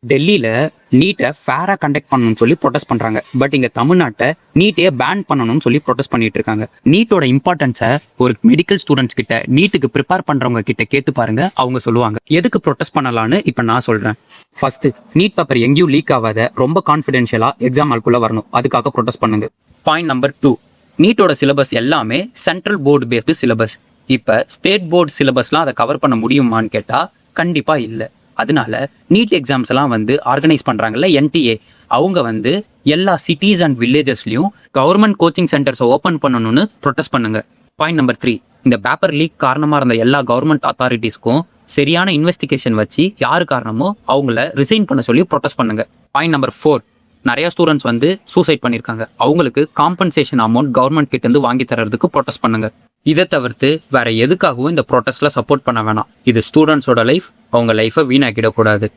டெல்லியில நீட்டை ஃபேரா கண்டக்ட் பண்ணணும்னு சொல்லி ப்ரொடெஸ்ட் பண்றாங்க. பட் இங்க தமிழ்நாட்டை நீட்டே பேன் பண்ணணும்னு சொல்லி ப்ரொடெஸ்ட் பண்ணிட்டு இருக்காங்க. நீட்டோட இம்பார்ட்டன்ஸை ஒரு மெடிக்கல் ஸ்டூடெண்ட்ஸ் கிட்ட, நீட்டுக்கு ப்ரிப்பேர் பண்றவங்க கிட்ட கேட்டு பாருங்க. அவங்க சொல்லுவாங்க எதுக்கு ப்ரொடெஸ்ட் பண்ணலான்னு. இப்ப நான் சொல்றேன். ஃபர்ஸ்ட், நீட் பேப்பர் எங்கேயும் லீக் ஆகாத ரொம்ப கான்ஃபிடென்ஷியலா எக்ஸாம் ஹால்குள்ள வரணும். அதுக்காக ப்ரொடெஸ்ட் பண்ணுங்க. பாயிண்ட் நம்பர் 2, நீட்டோட சிலபஸ் எல்லாமே சென்ட்ரல் போர்டு பேஸ்டு சிலபஸ். இப்போ ஸ்டேட் போர்டு சிலபஸ்லாம் அதை கவர் பண்ண முடியுமான்னு கேட்டால் கண்டிப்பாக இல்லை. அதனால நீட் எக்ஸாம்ஸ் எல்லாம் ஆர்கனைஸ் பண்ணுறாங்கல்ல NTA, அவங்க எல்லா சிட்டிஸ் அண்ட் வில்லேஜஸ்லையும் கவர்மெண்ட் கோச்சிங் சென்டர்ஸை ஓப்பன் பண்ணணும்னு ப்ரொடெஸ்ட் பண்ணுங்க. பாயிண்ட் நம்பர் 3, இந்த பேப்பர் லீக் காரணமாக இருந்த எல்லா கவர்மெண்ட் அத்தாரிட்டிஸ்க்கும் சரியான இன்வெஸ்டிகேஷன் வச்சு யார் காரணமோ அவங்கள ரிசைன் பண்ண சொல்லி ப்ரொடெஸ்ட் பண்ணுங்க. பாயிண்ட் நம்பர் 4, நிறைய ஸ்டூடெண்ட்ஸ் சூசைட் பண்ணியிருக்காங்க. அவங்களுக்கு காம்பன்சேஷன் அமௌண்ட் கவர்மெண்ட் கிட்டேருந்து வாங்கி தரதுக்கு ப்ரொடெஸ்ட் பண்ணுங்க. இதை தவிர்த்து வேற எதுக்காகவும் இந்த ப்ரொடெஸ்ட்ல சப்போர்ட் பண்ண வேணாம். இது ஸ்டூடெண்ட்ஸோட லைஃப், அவங்க லைஃபை வீணாக்கிடக்கூடாது.